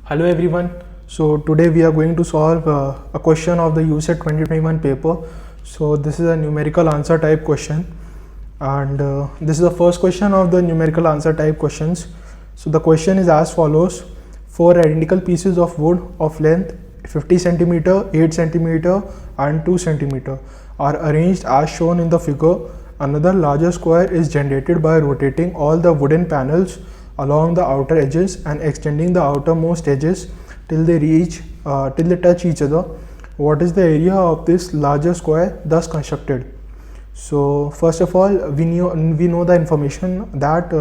Hello everyone. So today we are going to solve a question of the USET 2021 paper. So this is a numerical answer type question, and this is the first question of the numerical answer type questions. So the question is as follows: four identical pieces of wood of length 50 centimeter, 8 centimeter, and 2 centimeter are arranged as shown in the figure. Another larger square is generated by rotating all the wooden panels along the outer edges and extending the outermost edges till they touch each other. What is the area of this larger square thus constructed? So first of all, we know the information that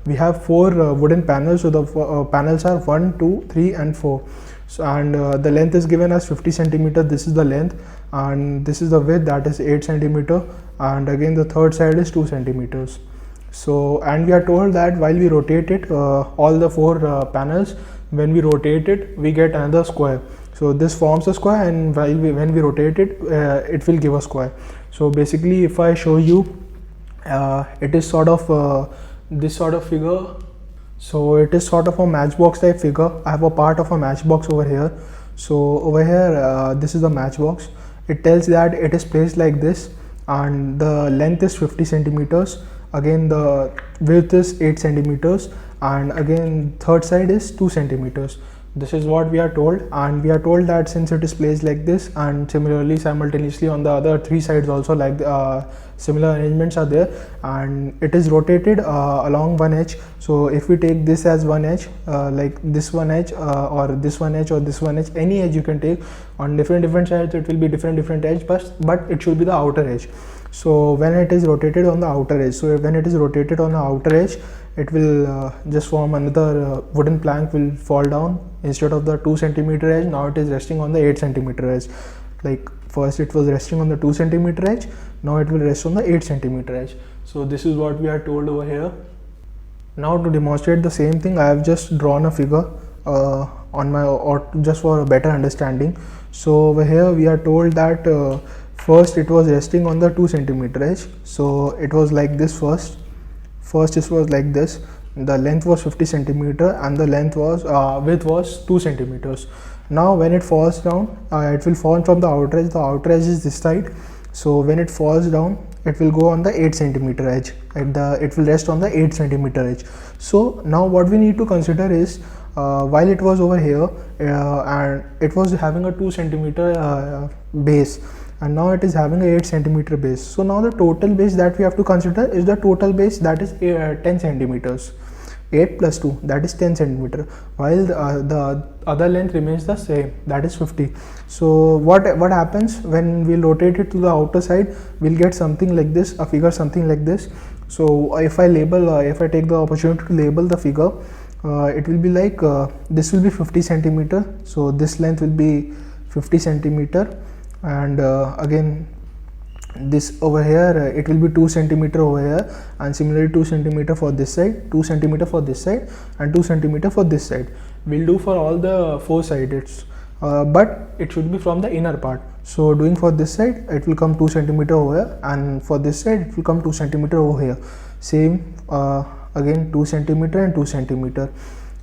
we have four wooden panels. So the panels are 1, 2, 3 and 4. So, and the length is given as 50 centimeter. This is the length, and this is the width, that is 8 centimeter, and again the third side is 2 centimeters. So, and we are told that while we rotate it, all the four panels, when we rotate it, we get another square. So this forms a square, and when we rotate it, it will give a square. So basically, if I show you, it is sort of this sort of figure. So it is sort of a matchbox type figure. I have a part of a matchbox over here. So over here, this is the matchbox. It tells that it is placed like this, and the length is 50 centimeters. Again the width is 8 centimeters, and again third side is 2 centimeters. This is what we are told, and we are told that since it is placed like this, and similarly simultaneously on the other three sides also like similar arrangements are there, and it is rotated along one edge. So if we take this as one edge, like this one edge, or this one edge, or this one edge, any edge you can take on different sides, it will be different edge, but it should be the outer edge. So when it is rotated on the outer edge, so when it is rotated on the outer edge, it will just form another wooden plank will fall down. Instead of the 2 centimeter edge, now it is resting on the 8 centimeter edge. Like first it was resting on the 2 centimeter edge, now it will rest on the 8 centimeter edge. So this is what we are told over here. Now to demonstrate the same thing, I have just drawn a figure on my, or just for a better understanding. So over here we are told that first it was resting on the 2 centimeter edge. So it was like this first it was like this. The length was 50 centimeter, and the length was width was 2 centimeters. Now when it falls down, it will fall from the outer edge. The outer edge is this side. So when it falls down, it will go on the 8 centimeter edge, and it will rest on the 8 centimeter edge. So now what we need to consider is, while it was over here, and it was having a 2 centimeter base, and now it is having a 8 centimeter base. So now the total base that we have to consider is the total base, that is 10 centimeters. 8 plus 2, that is 10 centimeter, while the other length remains the same, that is 50. So what happens when we rotate it to the outer side, we'll get something like this, a figure something like this. So if I take the opportunity to label the figure, it will be like this will be 50 centimeter. So this length will be 50 centimeter, and again this over here, it will be 2 centimeter over here, and similarly 2 centimeter for this side, 2 centimeter for this side, and 2 centimeter for this side. We'll do for all the four sides, but it should be from the inner part. So doing for this side, it will come 2 centimeter over here, and for this side it will come 2 centimeter over here. Same again 2 centimeter and 2 centimeter,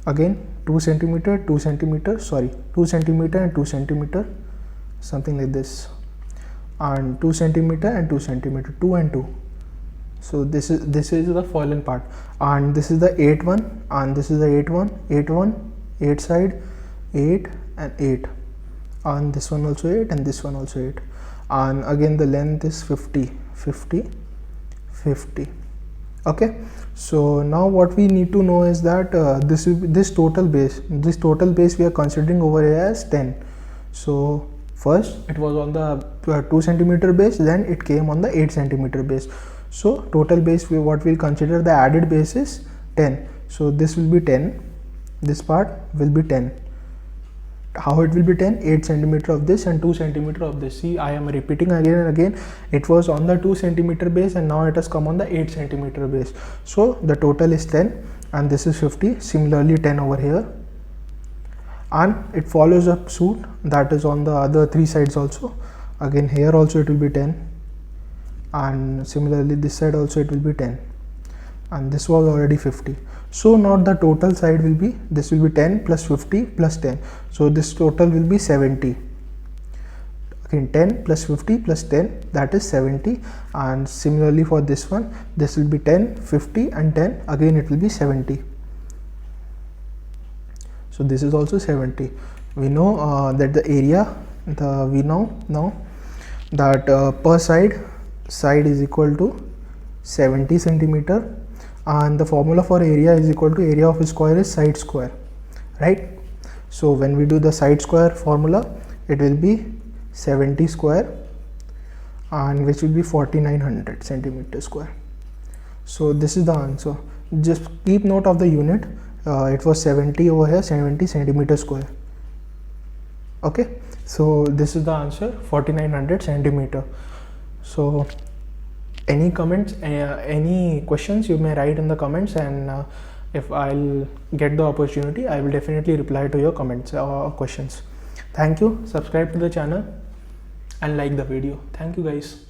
again 2 centimeter, 2 centimeter, sorry 2 centimeter and 2 centimeter, something like this, and 2 centimeter and 2 centimeter, 2 and 2. So this is the fallen part, and this is the 8 one, and this is the 8 one, 8 1, 8 side, 8 and 8, and this one also 8, and this one also 8, and again the length is 50 50 50. Okay, so now what we need to know is that this total base we are considering over here as 10. So first it was on the 2 centimeter base, then it came on the 8 centimeter base. So total base, what we'll consider the added base is 10. So this will be 10, this part will be 10. How it will be 10? 8 centimeter of this and 2 centimeter of this. See, I am repeating again and again. It was on the 2 centimeter base, and now it has come on the 8 centimeter base. So the total is 10, and this is 50. Similarly 10 over here, and it follows up suit, that is on the other three sides also. Again here also it will be 10, and similarly this side also it will be 10, and this was already 50. So now the total side will be, this will be 10 plus 50 plus 10. So this total will be 70. Again 10 plus 50 plus 10, that is 70. And similarly for this one, this will be 10, 50 and 10, again it will be 70. So this is also 70. We know that the area, we know now that per side is equal to 70 centimeter, and the formula for area is equal to area of a square is side square, right? So when we do the side square formula, it will be 70 square, and which will be 4900 centimeter square. So this is the answer. Just keep note of the unit. It was 70 over here, 70 centimeter square. Okay, so this is the answer, 4900 centimeter. So any comments, any questions, you may write in the comments, and if I'll get the opportunity, I will definitely reply to your comments or questions. Thank you. Subscribe to the channel and like the video. Thank you guys.